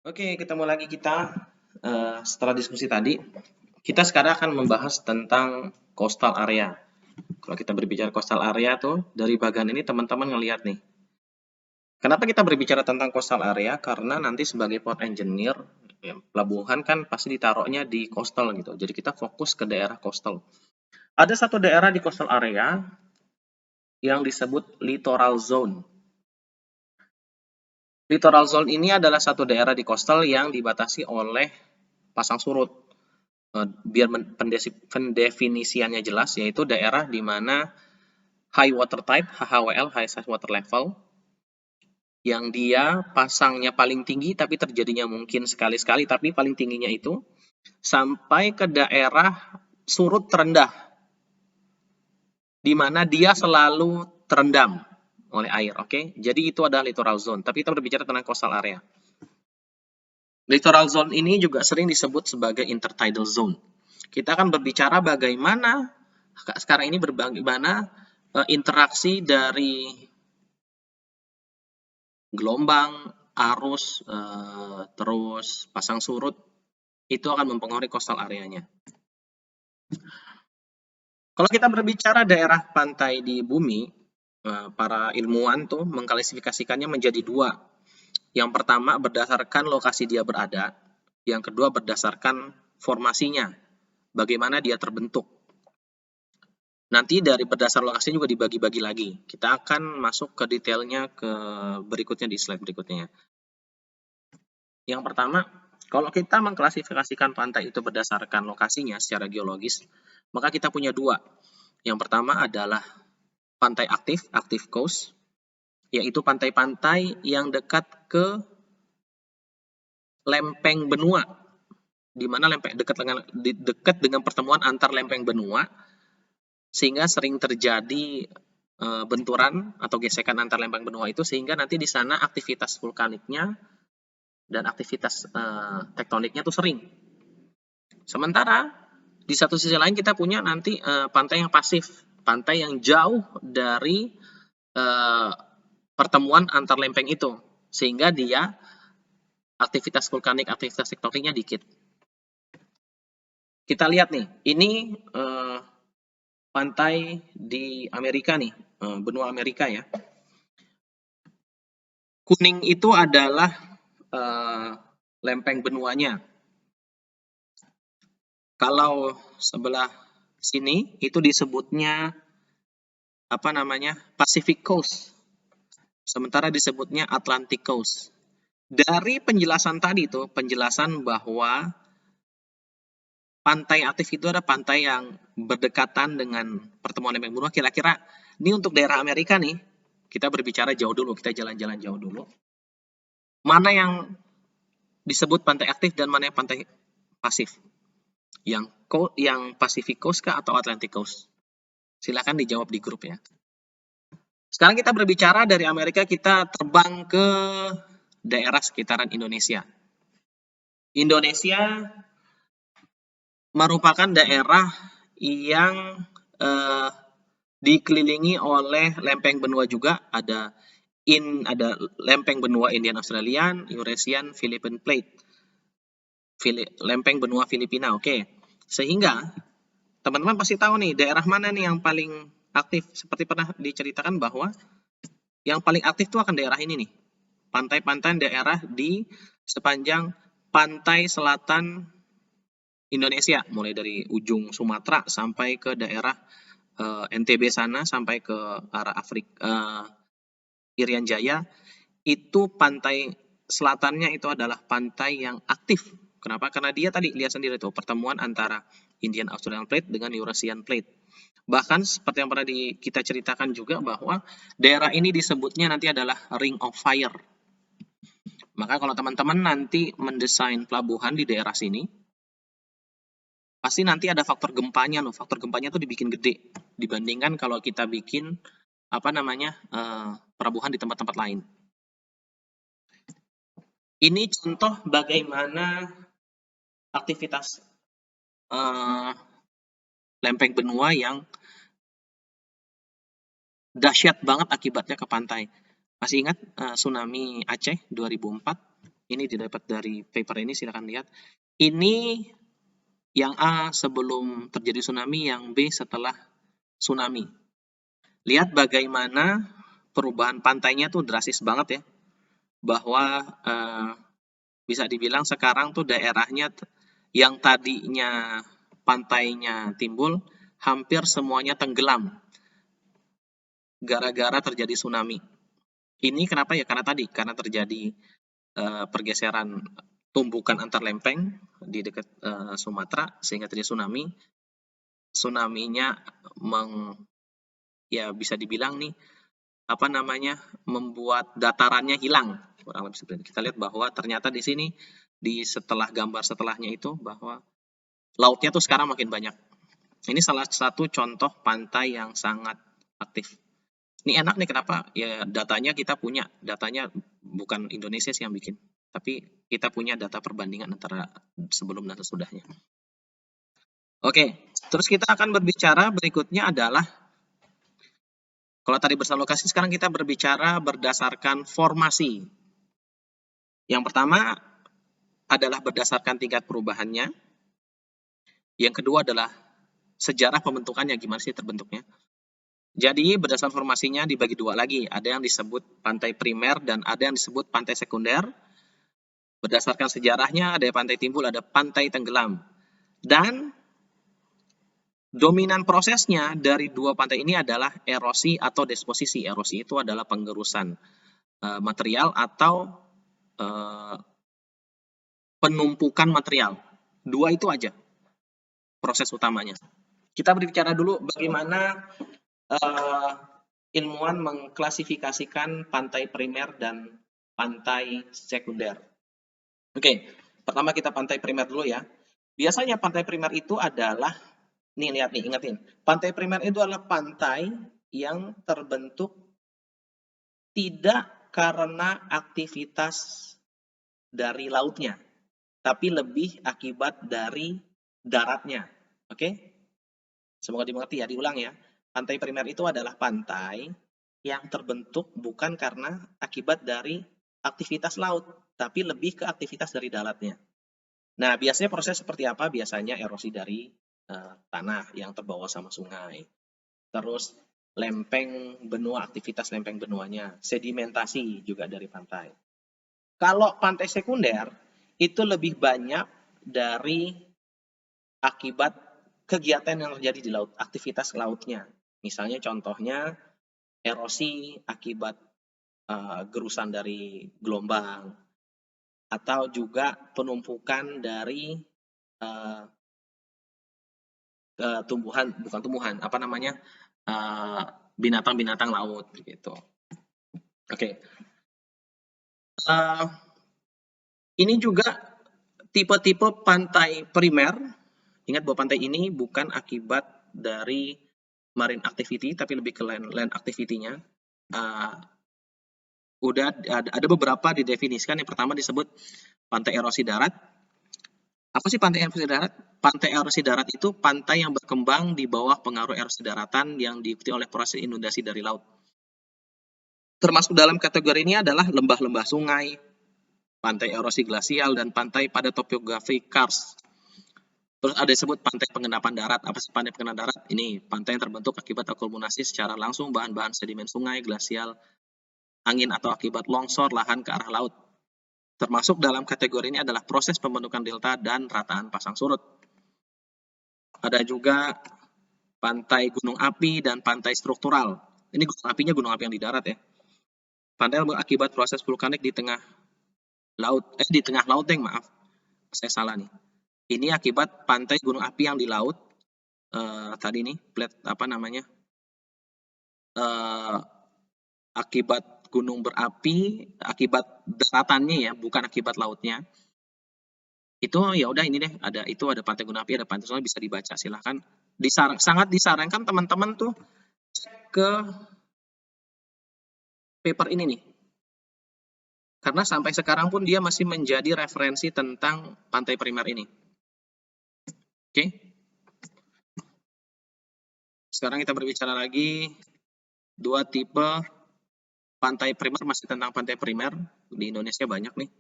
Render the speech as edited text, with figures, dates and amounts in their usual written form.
Oke, ketemu lagi kita setelah diskusi tadi. Kita sekarang akan membahas tentang coastal area. Kalau kita berbicara coastal area tuh, dari bagian ini teman-teman ngelihat nih. Kenapa kita berbicara tentang coastal area? Karena nanti sebagai port engineer, ya, pelabuhan kan pasti ditaruhnya di coastal gitu. Jadi kita fokus ke daerah coastal. Ada satu daerah di coastal area yang disebut littoral zone. Littoral zone ini adalah satu daerah di coastal yang dibatasi oleh pasang surut. Biar pendefinisiannya jelas, yaitu daerah di mana high water type, HHWL, high surface water level, yang dia pasangnya paling tinggi tapi terjadinya mungkin sekali-sekali, tapi paling tingginya itu sampai ke daerah surut terendah, di mana dia selalu terendam oleh air, oke? Jadi itu adalah littoral zone, tapi kita berbicara tentang coastal area. Littoral zone ini juga sering disebut sebagai intertidal zone. Kita akan berbicara bagaimana sekarang ini bagaimana interaksi dari gelombang, arus, terus pasang surut, itu akan mempengaruhi coastal areanya. Kalau kita berbicara daerah pantai di bumi, para ilmuwan tuh mengklasifikasikannya menjadi dua. Yang pertama berdasarkan lokasi dia berada, yang kedua berdasarkan formasinya, bagaimana dia terbentuk. Nanti dari berdasar lokasi juga dibagi-bagi lagi. Kita akan masuk ke detailnya ke berikutnya di slide berikutnya. Yang pertama, kalau kita mengklasifikasikan pantai itu berdasarkan lokasinya secara geologis, maka kita punya dua. Yang pertama adalah pantai aktif, active coast, yaitu pantai-pantai yang dekat ke lempeng benua, di mana dekat dengan pertemuan antar lempeng benua, sehingga sering terjadi benturan atau gesekan antar lempeng benua itu, sehingga nanti di sana aktivitas vulkaniknya dan aktivitas tektoniknya tuh sering. Sementara di satu sisi lain kita punya nanti pantai yang pasif, pantai yang jauh dari pertemuan antar lempeng itu, sehingga dia aktivitas vulkanik, aktivitas tektoniknya dikit. Kita lihat nih, ini pantai di Amerika nih, benua Amerika ya. Kuning itu adalah lempeng benuanya. Kalau sebelah sini itu disebutnya apa namanya? Pacific Coast. Sementara disebutnya Atlantic Coast. Dari penjelasan tadi tuh, penjelasan bahwa pantai aktif itu ada pantai yang berdekatan dengan pertemuan lempeng benua. Kira-kira ini untuk daerah Amerika nih, kita berbicara jauh dulu, kita jalan-jalan jauh dulu. Mana yang disebut pantai aktif dan mana yang pantai pasif? Yang Pacific Coast kah atau Atlantic Coast? Silakan dijawab di grup ya. Sekarang kita berbicara dari Amerika, kita terbang ke daerah sekitaran Indonesia. Indonesia merupakan daerah yang dikelilingi oleh lempeng benua juga, ada lempeng benua Indian Australian, Eurasian, Philippine Plate. Lempeng benua Filipina, oke. Sehingga teman-teman pasti tahu nih daerah mana nih yang paling aktif. Seperti pernah diceritakan bahwa yang paling aktif itu akan daerah ini nih. Pantai-pantai daerah di sepanjang pantai selatan Indonesia, mulai dari ujung Sumatera sampai ke daerah NTB sana, sampai ke arah Afrika, Irian Jaya, itu pantai selatannya itu adalah pantai yang aktif. Kenapa? Karena dia tadi lihat sendiri tuh pertemuan antara Indian Australian Plate dengan Eurasian Plate. Bahkan seperti yang pernah kita ceritakan juga bahwa daerah ini disebutnya nanti adalah Ring of Fire. Maka kalau teman-teman nanti mendesain pelabuhan di daerah sini, pasti nanti ada faktor gempanya loh. Faktor gempanya tuh dibikin gede dibandingkan kalau kita bikin pelabuhan di tempat-tempat lain. Ini contoh bagaimana aktivitas lempeng benua yang dahsyat banget akibatnya ke pantai. Masih ingat tsunami Aceh 2004? Ini didapat dari paper ini, silakan lihat. Ini yang A sebelum terjadi tsunami, yang B setelah tsunami. Lihat bagaimana perubahan pantainya tuh drastis banget ya. Bahwa bisa dibilang sekarang tuh daerahnya yang tadinya pantainya timbul, hampir semuanya tenggelam gara-gara terjadi tsunami. Ini kenapa ya? Karena terjadi pergeseran tumbukan antar lempeng di dekat Sumatera sehingga terjadi tsunami. Tsunami-nya ya bisa dibilang nih membuat datarannya hilang. Kurang lebih seperti itu. Kita lihat bahwa ternyata di sini di setelah gambar setelahnya itu bahwa lautnya tuh sekarang makin banyak. Ini salah satu contoh pantai yang sangat aktif. Ini enak nih, kenapa? Ya datanya kita punya, datanya bukan Indonesia sih yang bikin, tapi kita punya data perbandingan antara sebelum dan sesudahnya. Oke, terus kita akan berbicara berikutnya adalah, kalau tadi berdasarkan lokasi, sekarang kita berbicara berdasarkan formasi. Yang pertama adalah berdasarkan tingkat perubahannya. Yang kedua adalah sejarah pembentukannya, gimana sih terbentuknya. Jadi berdasarkan formasinya dibagi dua lagi, ada yang disebut pantai primer dan ada yang disebut pantai sekunder. Berdasarkan sejarahnya ada pantai timbul, ada pantai tenggelam. Dan dominan prosesnya dari dua pantai ini adalah erosi atau deposisi. Erosi itu adalah penggerusan material atau penumpukan material. Dua itu aja proses utamanya. Kita berbicara dulu bagaimana ilmuwan mengklasifikasikan pantai primer dan pantai sekunder. Oke, pertama kita pantai primer dulu ya. Biasanya pantai primer itu adalah, nih lihat nih, ingetin. Pantai primer itu adalah pantai yang terbentuk tidak karena aktivitas dari lautnya, tapi lebih akibat dari daratnya. Oke? Semoga dimengerti ya, diulang ya. Pantai primer itu adalah pantai yang terbentuk bukan karena akibat dari aktivitas laut, tapi lebih ke aktivitas dari daratnya. Nah, biasanya proses seperti apa? Biasanya erosi dari tanah yang terbawa sama sungai. Terus lempeng benua, aktivitas lempeng benuanya. Sedimentasi juga dari pantai. Kalau pantai sekunder, itu lebih banyak dari akibat kegiatan yang terjadi di laut, aktivitas lautnya. Misalnya contohnya erosi akibat gerusan dari gelombang, atau juga penumpukan dari binatang-binatang laut gitu. Oke. Ini juga tipe-tipe pantai primer. Ingat bahwa pantai ini bukan akibat dari marine activity, tapi lebih ke land activity-nya. Udah ada beberapa didefinisikan. Yang pertama disebut pantai erosi darat. Apa sih pantai erosi darat? Pantai erosi darat itu pantai yang berkembang di bawah pengaruh erosi daratan yang diikuti oleh proses inundasi dari laut. Termasuk dalam kategori ini adalah lembah-lembah sungai, pantai erosi glasial, dan pantai pada topografi karst. Terus ada disebut pantai pengendapan darat. Apa sih pantai pengendapan darat? Ini pantai yang terbentuk akibat akumulasi secara langsung bahan-bahan sedimen sungai, glasial, angin, atau akibat longsor lahan ke arah laut. Termasuk dalam kategori ini adalah proses pembentukan delta dan rataan pasang surut. Ada juga pantai gunung api dan pantai struktural. Ini gunung apinya gunung api yang di darat ya. Pantai akibat proses vulkanik di tengah laut. Di tengah laut, maaf. Saya salah nih. Ini akibat pantai gunung api yang di laut. Tadi nih, akibat gunung berapi, akibat daratannya ya, bukan akibat lautnya. Itu ya udah ini deh, ada pantai gunung api, ada pantai sungai, bisa dibaca, silahkan. Sangat disarankan teman-teman tuh cek ke paper ini nih. Karena sampai sekarang pun dia masih menjadi referensi tentang pantai primer ini. Oke. Sekarang kita berbicara lagi dua tipe pantai primer, masih tentang pantai primer. Di Indonesia banyak nih.